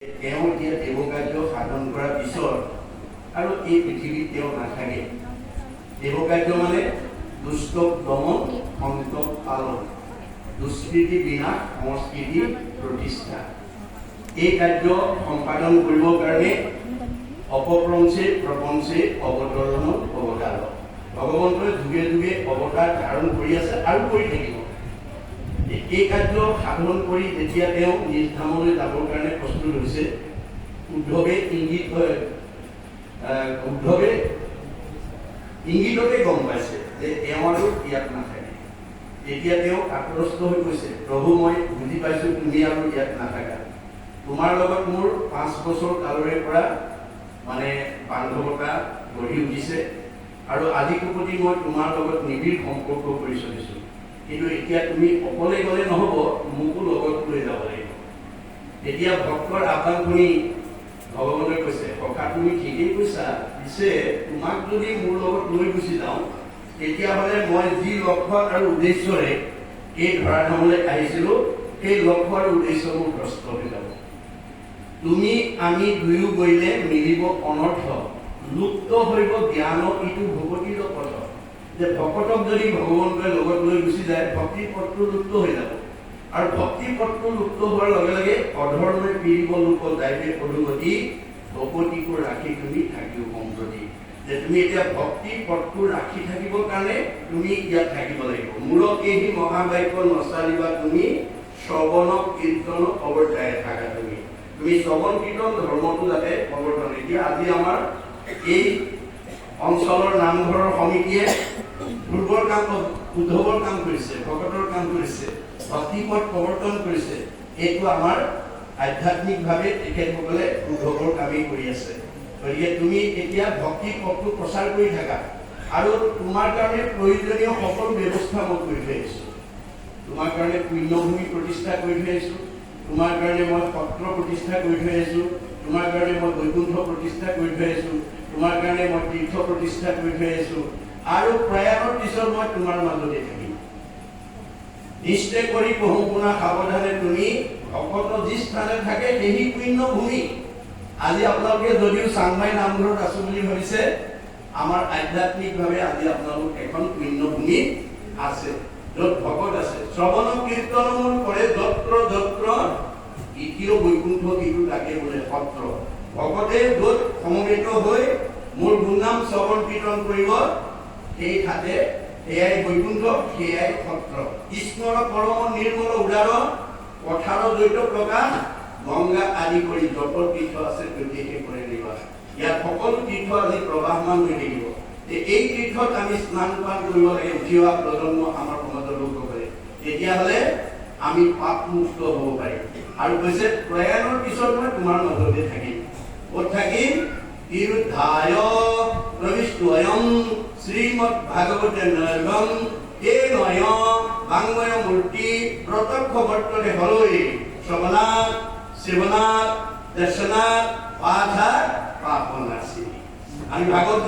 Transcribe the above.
তেওঁ এতিয়া দেৱকাৰ্য সাধন কৰাৰ পিছত আৰু এই পৃথিৱীত তেওঁ নাথাকে। দেৱকাৰ্য মানে দুষ্টক দমন, সন্তক পালন, দুষ্কৃতি বিনাশ, সংস্কৃতি প্ৰতিষ্ঠা। এই কাৰ্য সম্পাদন কৰিবৰ কাৰণে অপপ্ৰঞ্চে প্ৰপঞ্চে অৱতৰণ অৱতাৰ। ভগৱন্তই যুগে যুগে অৱতাৰ ধাৰণ কৰি আছে আৰু কৰি থাকিব। এই কাৰ্য সাধন কৰি যেতিয়া তেওঁ নিজ ধামলৈ যাবৰ কাৰণে প্ৰস্তুত হৈছে, উদ্ধৱে ইংগিততে গম পাইছে যে তেওঁ আৰু ইয়াত নাথাকে। তেতিয়া তেওঁ আক্ৰস্ত হৈ কৈছে, প্ৰভু মই বুজি পাইছো তুমি আৰু ইয়াত নাথাকা। তোমাৰ লগত মোৰ 5 বছৰ কালৰে পৰা বান্ধৱতা গঢ়ি উঠিছে আৰু আজিৰ প্ৰতি মই তোমাৰ লগত নিবিড় সম্পৰ্ক কৰি চলিছো। কিন্তু এতিয়া তুমি অকলে গ'লে নহ'ব, মোকো লগত লৈ যাব লাগিব। এতিয়া ভক্তৰ আহ্বান শুনি ভগৱানে কৈছে, সখা তুমি ঠিকেই কৈছা, পিছে তোমাক যদি মোৰ লগত লৈ গুচি যাওঁ, তেতিয়াহ'লে মই যি লক্ষ্য আৰু উদ্দেশ্যৰে এই ধৰাধামলৈ আহিছিলো, সেই লক্ষ্য আৰু উদ্দেশ্য মোৰ ভ্ৰষ্ট হৈ যাব। তুমি আমি দুয়ো গৈলে মিলিব অনৰ্থ, লুপ্ত হৈব জ্ঞান ইটো ভগৱতীৰ পথ। যে ভকতক যদি ভগৱন্তই লগত লৈ গুচি যায়, ভক্তিৰ পথটো লুপ্ত হৈ যাব। আৰু ভক্তিৰ পথটো লুপ্ত হোৱাৰ লগে লগে অধৰ্মে পীড়িব লোক যাইবে পদুগতি, ভগৱতীকো ৰাখি তুমি থাকিব সম্প্ৰতি। যে তুমি এতিয়া ভক্তিৰ পথটো ৰাখি থাকিবৰ কাৰণে তুমি ইয়াত থাকিব লাগিব। মূৰক এই মহাবাক্য নচালিবা তুমি, শ্ৰৱণ কীৰ্তন অৱৰ্তাই থাকা তুমি। তুমি শ্ৰৱণ কীৰ্তন ধৰ্মটো যাতে প্ৰৱৰ্তন। এতিয়া আজি আমাৰ এই অঞ্চলৰ নামঘৰৰ সমিতিয়ে পূৰ্বৰ কাম, উদ্ধৱৰ কাম কৰিছে, ভকতৰ কাম কৰিছে, ভক্তিপথ প্ৰৱৰ্তন কৰিছে। এইটো আমাৰ আধ্যাত্মিকভাৱে তেখেতসকলে উদ্ধৱৰ কামেই কৰি আছে। গতিকে তুমি এতিয়া ভক্তি পথটো প্ৰচাৰ কৰি থাকা আৰু তোমাৰ কাৰণে প্ৰয়োজনীয় সকলো ব্যৱস্থা মই কৰি থৈ আহিছোঁ। তোমাৰ কাৰণে পুণ্যভূমি প্ৰতিষ্ঠা কৰি থৈ আহিছোঁ, তোমাৰ কাৰণে মই সত্ৰ প্ৰতিষ্ঠা কৰি থৈ আহিছোঁ, তোমাৰ কাৰণে মই বৈকুণ্ঠ প্ৰতিষ্ঠা কৰি থৈ আহিছোঁ, তোমাৰ কাৰণে মই তীৰ্থ প্ৰতিষ্ঠা কৰি থৈ আহিছোঁ আৰু প্ৰয়াণৰ পিছত মই তোমাৰ মাজতে থাকিম। নিশ্চয় কৰি পঢ়ো শুনা সাৱধানে তুমি, ভকত যি স্থানে থাকে সেই পুণ্য ভূমি। আজি আপোনালোকে যদিও চাংমাই নামঘৰত আছো বুলি ভাবিছে, আমাৰ আধ্যাত্মিকভাৱে আজি আপোনালোক এখন পুণ্য ভূমি আছে, য'ত ভকত আছে। শ্ৰৱণ কীৰ্তন মোৰ কৰে যত্ৰ যত্ৰ, দ্বিতীয় বৈকুণ্ঠ কিন্তু তাকে বোলে সত্ৰ। ভকতে য'ত সমবেত হৈ মোৰ গুণনাম শ্ৰৱণ কীৰ্তন কৰিব, সেই ঠাতে সেয়াই বৈকুণ্ঠ, সেয়াই সত্ৰ। ঈশ্বৰ পৰম নিৰ্মল উদাৰ, পথাৰ দ্বৈত প্ৰকাশ, গংগা আদি কৰি যত তীৰ্থ আছে প্ৰত্যেকে কৰে নিবাস। ইয়াত সকলো তীৰ্থ আজি প্ৰবাহমান হৈ থাকিব। এই তীৰ্থত আমি স্নান পান কৰিব লাগে, উঠি অহা প্ৰজন্ম আমাৰ সমাজৰ লোকসকলে। তেতিয়াহ'লে আমি পাপমুক্ত হ'ব পাৰিম। আৰু কৈছে প্ৰয়াণৰ পিছত মই তোমাৰ মাজতে থাকিম। ক'ত থাকিম? তিৰুদ্ধায় প্ৰবিষ্টয়ং শ্ৰীমদ ভাগৱতে নয়গম, এই নয় বাংময় মূৰ্তি প্ৰত্যক্ষ বৰ্তনে হলৈ, শ্ৰৱণাৎ সেৱনাৎ দৰ্শনাৎ পাঠাৎ পাপনাশী। আমি ভাগৱত